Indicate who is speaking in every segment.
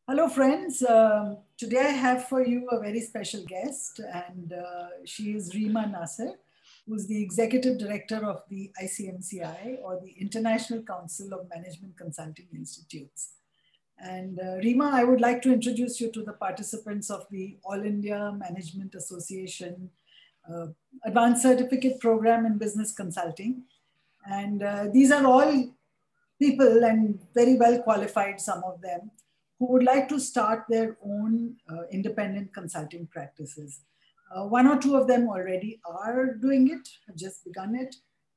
Speaker 1: Hello, friends. Today I have for you a very special guest, and she is Reema Nasser, who's the Executive Director of the ICMCI, or the International Council of Management Consulting Institutes. And Reema, I would like to introduce you to the participants of the All India Management Association uh, Advanced Certificate Program in Business Consulting. And these are all people and very well qualified, some of them, who would like to start their own independent consulting practices. One or two of them already are doing it, have just begun it.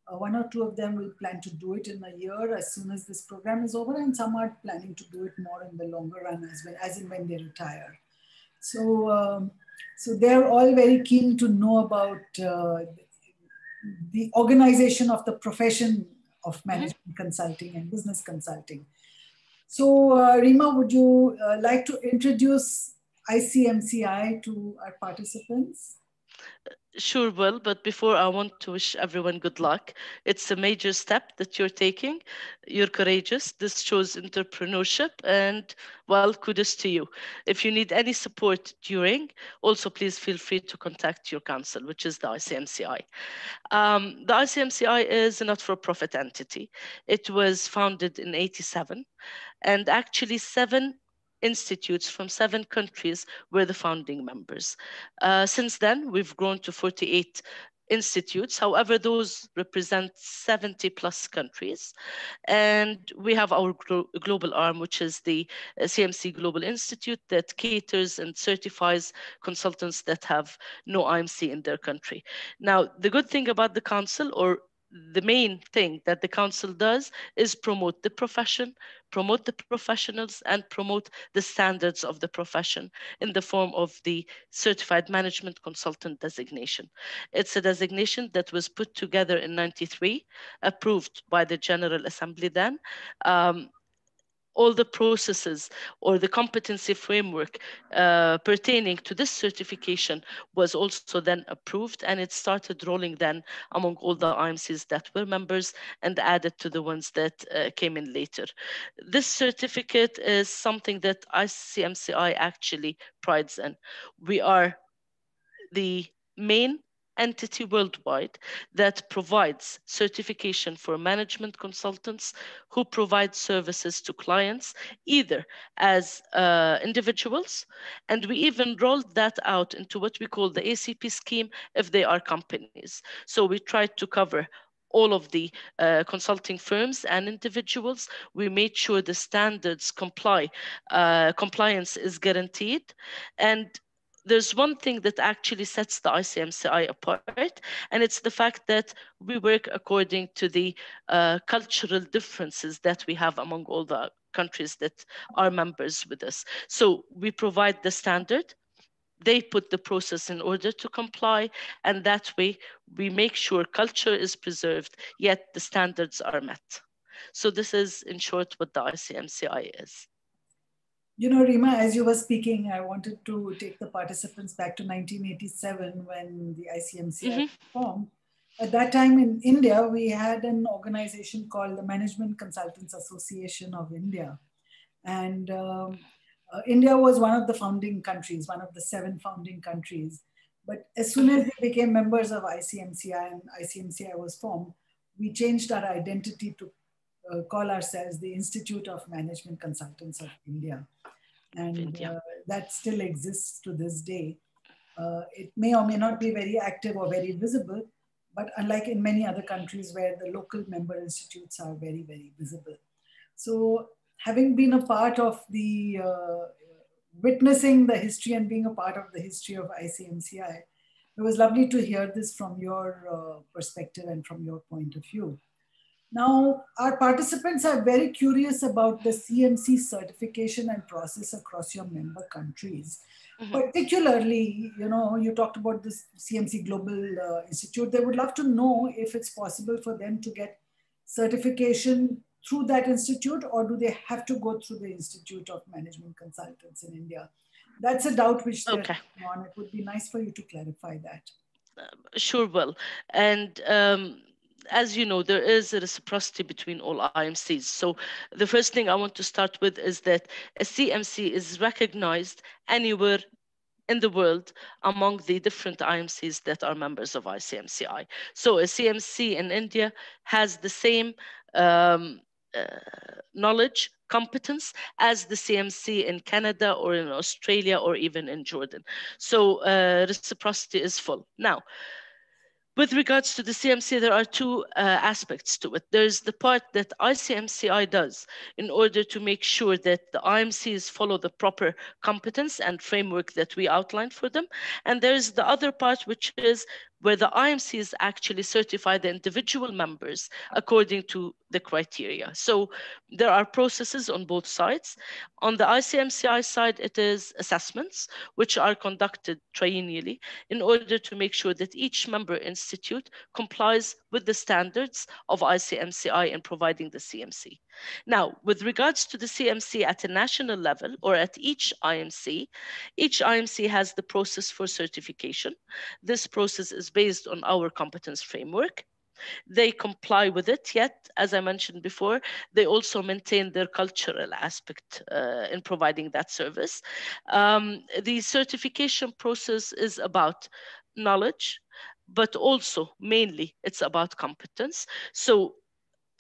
Speaker 1: One or two of them will plan to do it in a year as soon as this program is over, and some are planning to do it more in the longer run as in when they retire. So they're all very keen to know about the organization of the profession of management consulting and business consulting. So, Reema, would you like to introduce ICMCI to our participants?
Speaker 2: Sure will, but before I want to wish everyone good luck. It's a major step that you're taking. You're courageous. This shows entrepreneurship and, well, kudos to you. If you need any support during, also please feel free to contact your council, which is the ICMCI. The ICMCI is a not-for-profit entity. It was founded in 87, and actually 7 institutes from 7 countries were the founding members. Since then, we've grown to 48 institutes. However, those represent 70 plus countries. And we have our global arm, which is the CMC Global Institute that caters and certifies consultants that have no IMC in their country. Now, the good thing about the council, or the main thing that the council does, is promote the profession, promote the professionals, and promote the standards of the profession in the form of the certified management consultant designation. It's a designation that was put together in 93, approved by the General Assembly then. All the processes or the competency framework pertaining to this certification was also then approved, and it started rolling then among all the IMCs that were members and added to the ones that came in later. This certificate is something that ICMCI actually prides in. We are the main entity worldwide that provides certification for management consultants who provide services to clients, either as individuals, and we even rolled that out into what we call the ACP scheme if they are companies. So we tried to cover all of the consulting firms and individuals. We made sure the standards compliance is guaranteed. And there's one thing that actually sets the ICMCI apart, and it's the fact that we work according to the cultural differences that we have among all the countries that are members with us. So we provide the standard, they put the process in order to comply, and that way we make sure culture is preserved, yet the standards are met. So this is, in short, what the ICMCI is.
Speaker 1: You know, Reema, as you were speaking, I wanted to take the participants back to 1987 when the ICMCI was formed. At that time in India, we had an organization called the Management Consultants Association of India. And India was one of the founding countries, one of the 7 founding countries. But as soon as they became members of ICMCI and ICMCI was formed, we changed our identity to call ourselves the Institute of Management Consultants of India. And that still exists to this day. It may or may not be very active or very visible, but unlike in many other countries where the local member institutes are very, very visible. So having been a part of the, witnessing the history and being a part of the history of ICMCI, it was lovely to hear this from your perspective and from your point of view. Now, our participants are very curious about the CMC certification and process across your member countries. Particularly, you know, you talked about this CMC Global Institute. They would love to know if it's possible for them to get certification through that institute, or do they have to go through the Institute of Management Consultants in India? That's a doubt which they're on. It would be nice for you to clarify that.
Speaker 2: Sure will. And as you know, there is a reciprocity between all IMCs. So the first thing I want to start with is that a CMC is recognized anywhere in the world among the different IMCs that are members of ICMCI. So a CMC in India has the same um, uh, knowledge, competence as the CMC in Canada or in Australia or even in Jordan. So reciprocity is full. Now, with regards to the CMC, there are two aspects to it. There's the part that ICMCI does in order to make sure that the IMCs follow the proper competence and framework that we outlined for them. And there's the other part, which is where the IMCs actually certify the individual members according to the criteria. So there are processes on both sides. On the ICMCI side, it is assessments, which are conducted triennially in order to make sure that each member institute complies with the standards of ICMCI in providing the CMC. Now, with regards to the CMC at a national level or at each IMC has the process for certification. This process is based on our competence framework. They comply with it, yet, as I mentioned before, they also maintain their cultural aspect in providing that service. The certification process is about knowledge, but also mainly it's about competence. So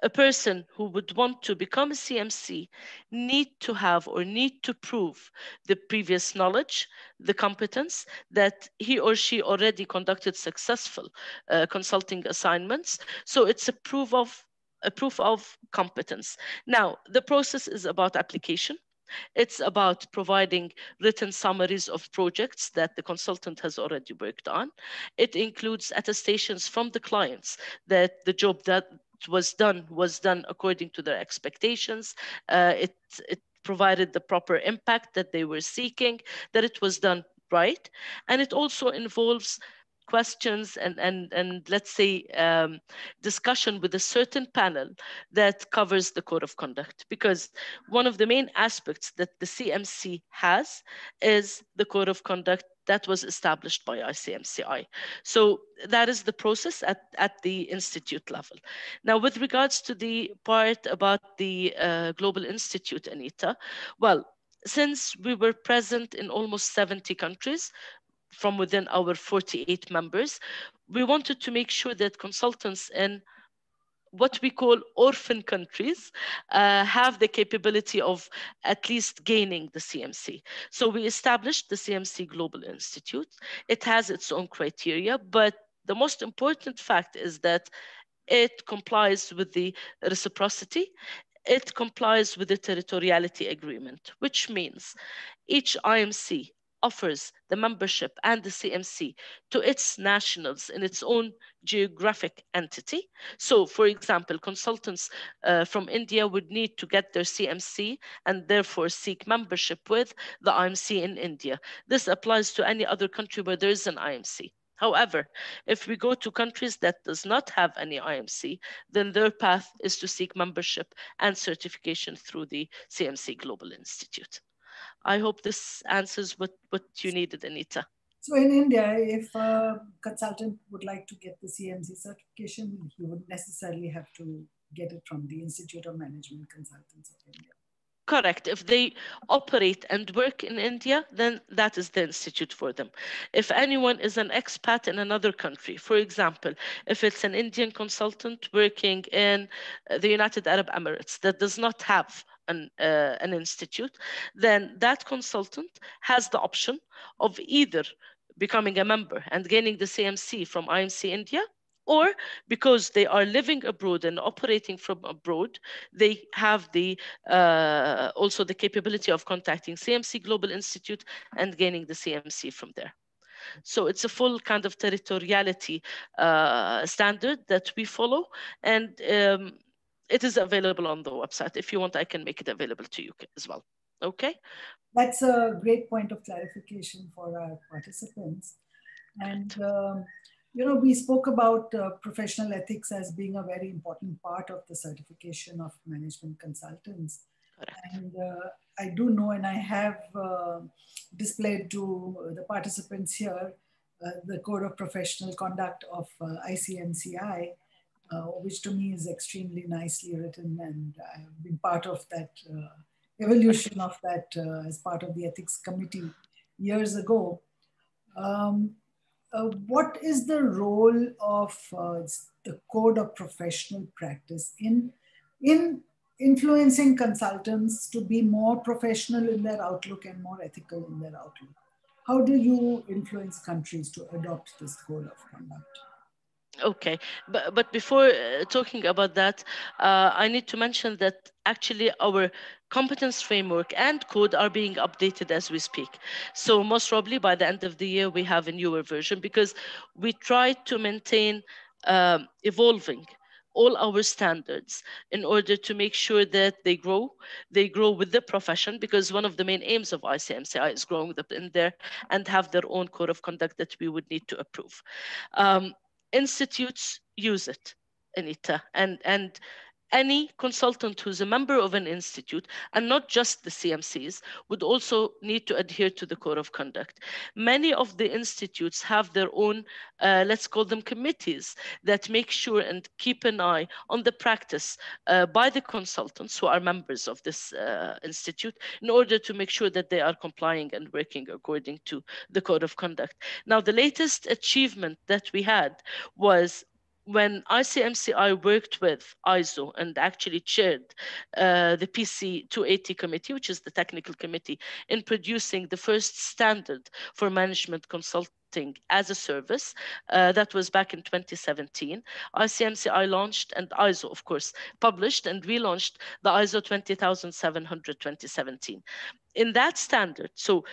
Speaker 2: a person who would want to become a CMC need to have or need to prove the previous knowledge, the competence that he or she already conducted successful consulting assignments. So it's a proof of competence. Now, the process is about application. It's about providing written summaries of projects that the consultant has already worked on. It includes attestations from the clients that the job that was done according to their expectations. It provided the proper impact that they were seeking, that it was done right, and it also involves questions and let's say discussion with a certain panel that covers the code of conduct, because one of the main aspects that the CMC has is the code of conduct that was established by ICMCI. So that is the process at the institute level. Now, with regards to the part about the Global Institute, Aneeta, well, since we were present in almost 70 countries, from within our 48 members, we wanted to make sure that consultants in what we call orphan countries have the capability of at least gaining the CMC. So we established the CMC Global Institute. It has its own criteria, but the most important fact is that it complies with the reciprocity. It complies with the territoriality agreement, which means each IMC offers the membership and the CMC to its nationals in its own geographic entity. So, for example, consultants from India would need to get their CMC and therefore seek membership with the IMC in India. This applies to any other country where there is an IMC. However, if we go to countries that does not have any IMC, then their path is to seek membership and certification through the CMC Global Institute. I hope this answers what you needed, Aneeta.
Speaker 1: So in India, if a consultant would like to get the CMC certification, he would necessarily have to get it from the Institute of Management Consultants of India.
Speaker 2: Correct. If they operate and work in India, then that is the institute for them. If anyone is an expat in another country, for example, if it's an Indian consultant working in the United Arab Emirates that does not have an institute, then that consultant has the option of either becoming a member and gaining the CMC from IMC India, or because they are living abroad and operating from abroad, they have the also the capability of contacting CMC Global Institute and gaining the CMC from there. So it's a full kind of territoriality standard that we follow, and it is available on the website. If you want, I can make it available to you as well. Okay?
Speaker 1: That's a great point of clarification for our participants. And, we spoke about professional ethics as being a very important part of the certification of management consultants.
Speaker 2: Correct.
Speaker 1: And I do know, and I have displayed to the participants here the Code of Professional Conduct of ICMCI. which to me is extremely nicely written, and I have been part of that evolution of that as part of the ethics committee years ago. Um, what is the role of the code of professional practice in influencing consultants to be more professional in their outlook and more ethical in their outlook? How do you influence countries to adopt this code of conduct?
Speaker 2: Okay, but before talking about that, I need to mention that actually our competence framework and code are being updated as we speak. So most probably by the end of the year, we have a newer version because we try to maintain evolving all our standards in order to make sure that they grow with the profession, because one of the main aims of ICMCI is growing in there and have their own code of conduct that we would need to approve. Um, Institutes use it, Aneeta, and any consultant who's a member of an institute, and not just the CMCs, would also need to adhere to the code of conduct. Many of the institutes have their own, let's call them committees, that make sure and keep an eye on the practice by the consultants who are members of this institute, in order to make sure that they are complying and working according to the code of conduct. Now, the latest achievement that we had was when ICMCI worked with ISO and actually chaired the PC 280 committee, which is the technical committee, in producing the first standard for management consulting as a service. That was back in 2017. ICMCI launched, and ISO, of course, published and relaunched the ISO 20700 2017. In that standard, so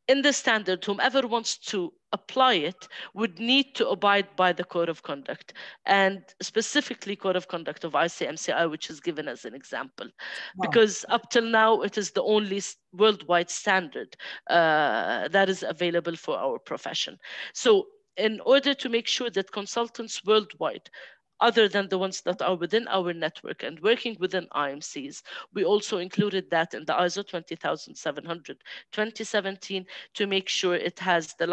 Speaker 2: in the standard, whomever wants to apply it would need to abide by the code of conduct, and specifically code of conduct of ICMCI, which is given as an example,
Speaker 1: Wow.
Speaker 2: because up till now it is the only worldwide standard that is available for our profession. So in order to make sure that consultants worldwide, other than the ones that are within our network and working within IMCs, we also included that in the ISO 20700 2017 to make sure it has the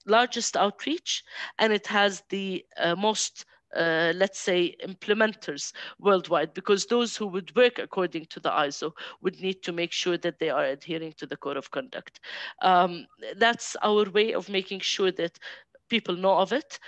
Speaker 2: largest outreach, and it has the most let's say, implementers worldwide, because those who would work according to the ISO would need to make sure that they are adhering to the code of conduct. That's our way of making sure that people know of it,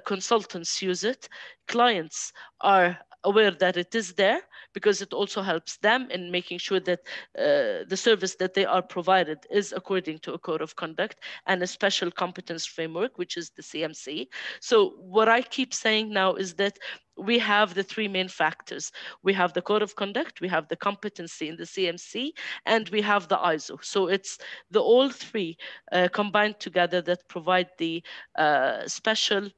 Speaker 2: consultants use it, clients are aware that it is there, because it also helps them in making sure that the service that they are provided is according to a code of conduct and a special competence framework, which is the CMC. So what I keep saying now is that we have the three main factors. We have the code of conduct, we have the competency in the CMC, and we have the ISO. So it's the all three combined together that provide the special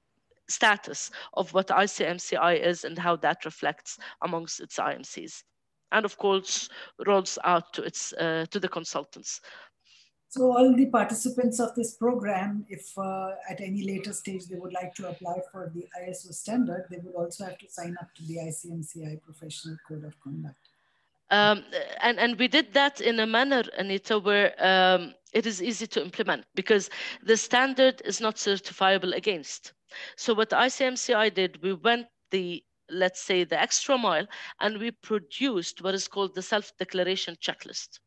Speaker 2: status of what ICMCI is and how that reflects amongst its IMCs, and of course rolls out to its to the consultants.
Speaker 1: So all the participants of this program, if at any later stage they would like to apply for the ISO standard, they would also have to sign up to the ICMCI Professional Code of Conduct.
Speaker 2: Um, and we did that in a manner, Aneeta, where it is easy to implement, because the standard is not certifiable against. So what ICMCI did, we went the, let's say, the extra mile, and we produced what is called the self-declaration checklist.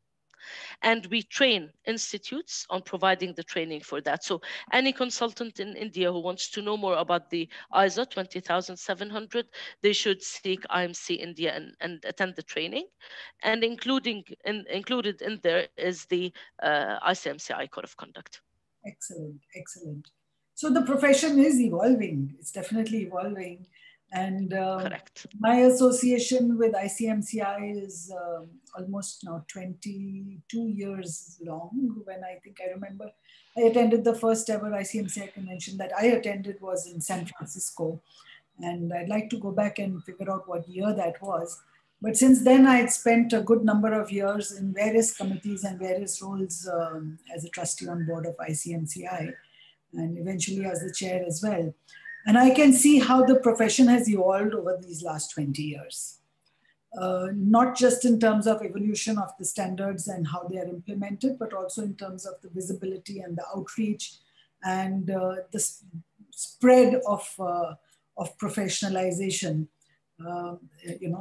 Speaker 2: And we train institutes on providing the training for that. So any consultant in India who wants to know more about the ISO 20700, they should seek IMC India and attend the training. And included in there is the ICMCI Code of Conduct.
Speaker 1: Excellent, excellent. So the profession is evolving. It's definitely evolving. And
Speaker 2: Correct.
Speaker 1: my association with ICMCI is almost now 22 years long. When I remember, I attended the first ever ICMCI convention that I attended was in San Francisco. And I'd like to go back and figure out what year that was. But since then, I had spent a good number of years in various committees and various roles as a trustee on board of ICMCI, and eventually as the chair as well. And I can see how the profession has evolved over these last 20 years. Not just in terms of evolution of the standards and how they are implemented, but also in terms of the visibility and the outreach and spread of professionalization,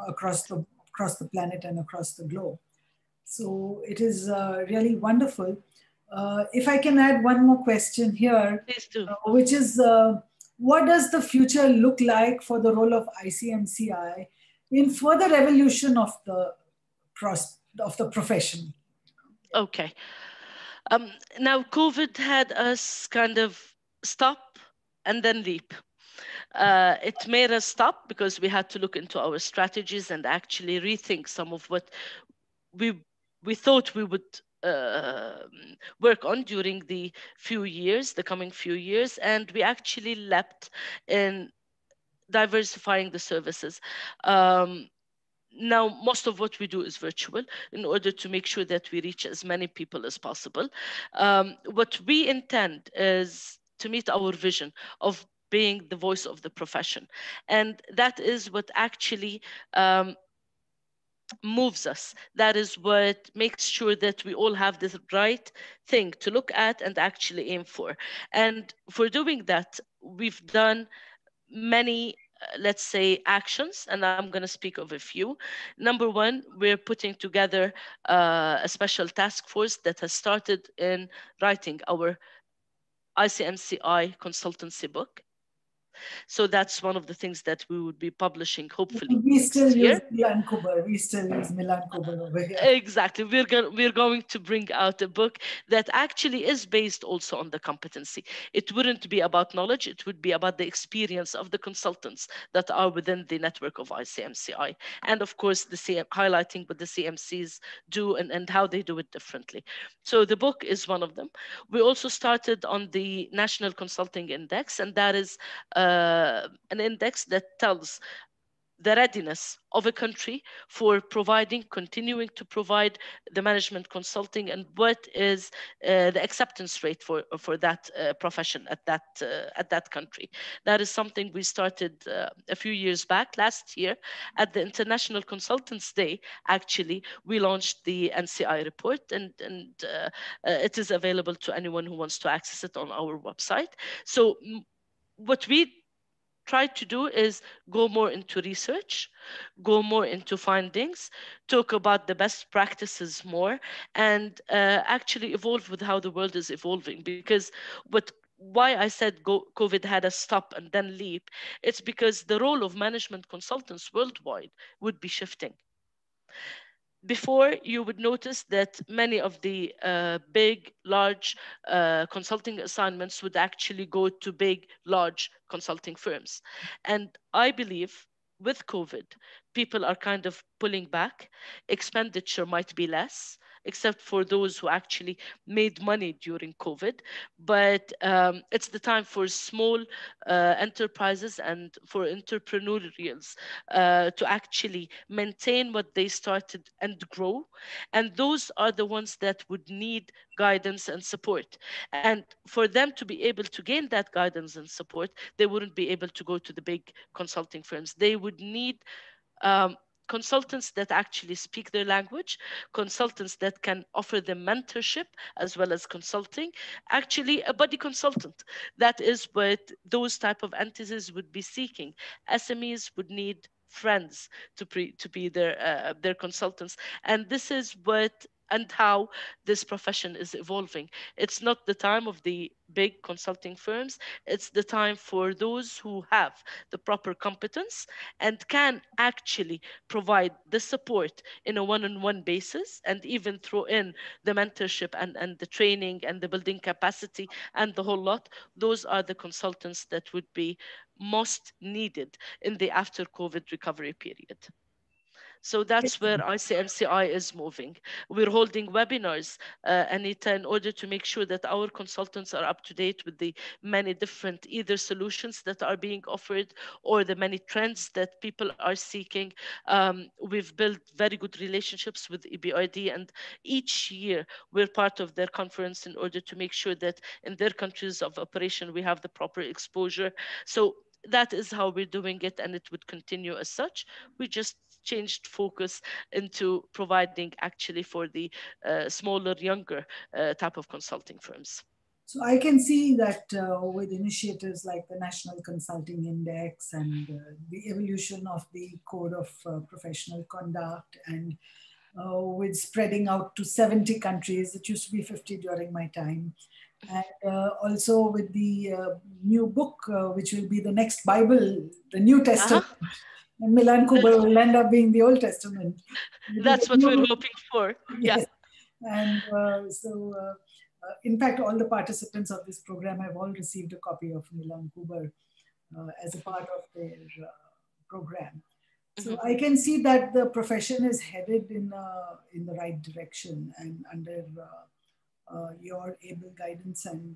Speaker 1: across the planet and across the globe. So it is really wonderful. If I can add one more question here,
Speaker 2: Please do.
Speaker 1: which is what does the future look like for the role of ICMCI in further evolution of the profession?
Speaker 2: Okay. Now, COVID had us kind of stop and then leap. It made us stop because we had to look into our strategies and actually rethink some of what we we thought we would work on during the coming few years, and we actually leapt in diversifying the services. Um, Now, most of what we do is virtual in order to make sure that we reach as many people as possible. What we intend is to meet our vision of being the voice of the profession. And that is what actually moves us. That is what makes sure that we all have the right thing to look at and actually aim for. And for doing that, we've done many let's say actions, and I'm going to speak of a few. Number one, we're putting together a special task force that has started in writing our ICMCI consultancy book. So that's one of the things that we would be publishing hopefully
Speaker 1: We still
Speaker 2: next
Speaker 1: use
Speaker 2: year.
Speaker 1: Milan Kuber. We still use Milan Kuber over here.
Speaker 2: Exactly. We're going to bring out a book that actually is based also on the competency. It wouldn't be about knowledge, it would be about the experience of the consultants that are within the network of ICMCI. And of course, highlighting what the CMCs do and how they do it differently. So the book is one of them. We also started on the National Consulting Index, and that is an index that tells the readiness of a country for continuing to provide the management consulting, and what is the acceptance rate for that profession at that country. That is something we started a few years back. Last year, at the International Consultants Day, actually, we launched the NCI report, and it is available to anyone who wants to access it on our website. So what we try to do is go more into research, go more into findings, talk about the best practices more, and actually evolve with how the world is evolving. Because why I said COVID had a stop and then leap, it's because the role of management consultants worldwide would be shifting. Before, you would notice that many of the big, large consulting assignments would actually go to big, large consulting firms. And I believe with COVID, people are kind of pulling back. Expenditure might be less, except for those who actually made money during COVID. But it's the time for small enterprises and for entrepreneurials to actually maintain what they started and grow. And those are the ones that would need guidance and support. And for them to be able to gain that guidance and support, they wouldn't be able to go to the big consulting firms. They would need um, consultants that actually speak their language, consultants that can offer them mentorship as well as consulting, actually a buddy consultant. That is what those type of entities would be seeking. SMEs would need friends to be their consultants, and this is what and how this profession is evolving. It's not the time of the big consulting firms, it's the time for those who have the proper competence and can actually provide the support in a one-on-one basis, and even throw in the mentorship and the training and the building capacity and the whole lot. Those are the consultants that would be most needed in the after COVID recovery period. So that's where ICMCI is moving. We're holding webinars, Aneeta, in order to make sure that our consultants are up to date with the many different either solutions that are being offered or the many trends that people are seeking. We've built very good relationships with EBRD, and each year we're part of their conference in order to make sure that in their countries of operation we have the proper exposure. So that is how we're doing it, and it would continue as such. We just changed focus into providing actually for the smaller, younger type of consulting firms.
Speaker 1: So I can see that with initiatives like the National Consulting Index and the evolution of the Code of Professional Conduct, and with spreading out to 70 countries. It used to be 50 during my time. And also with the new book, which will be the next Bible, the New
Speaker 2: Uh-huh.
Speaker 1: Testament. And Milan Kuber will end up being the Old Testament. It is
Speaker 2: That's
Speaker 1: a
Speaker 2: what we're
Speaker 1: new,
Speaker 2: hoping for. Yeah.
Speaker 1: yes. And in fact, all the participants of this program have all received a copy of Milan Kuber as a part of their program. So
Speaker 2: Mhm.
Speaker 1: I can see that the profession is headed in the right direction, and under your able guidance and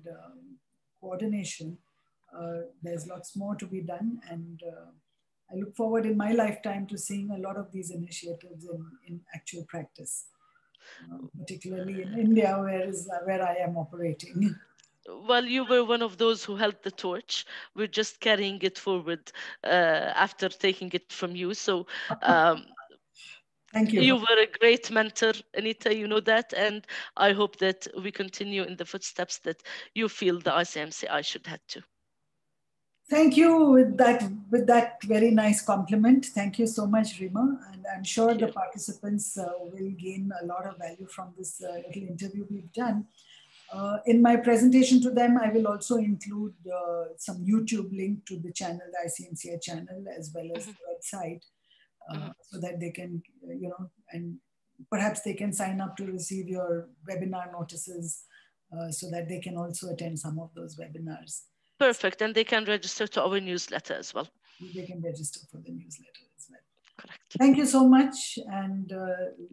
Speaker 1: coordination, there's lots more to be done. And I look forward in my lifetime to seeing a lot of these initiatives in actual practice, particularly in India, where I am operating.
Speaker 2: Well, you were one of those who held the torch. We're just carrying it forward after taking it from you. So um,
Speaker 1: Thank you.
Speaker 2: you were a great mentor, Anita. You know that, and I hope that we continue in the footsteps that you feel the ICMCI should head to.
Speaker 1: Thank you with that very nice compliment. Thank you so much, Rima, and I'm sure
Speaker 2: Thank
Speaker 1: the
Speaker 2: you.
Speaker 1: participants will gain a lot of value from this little interview we've done. In my presentation to them, I will also include some YouTube link to the channel, the ICMCI channel, as well as
Speaker 2: Mhm,
Speaker 1: the website,
Speaker 2: mhm.
Speaker 1: so that they can, and perhaps they can sign up to receive your webinar notices, so that they can also attend some of those webinars.
Speaker 2: Perfect, and they can register to our newsletter as well.
Speaker 1: They can register for the newsletter as well.
Speaker 2: Correct.
Speaker 1: Thank you so much, and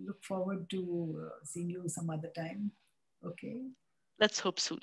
Speaker 1: look forward to seeing you some other time. Okay.
Speaker 2: Let's hope soon.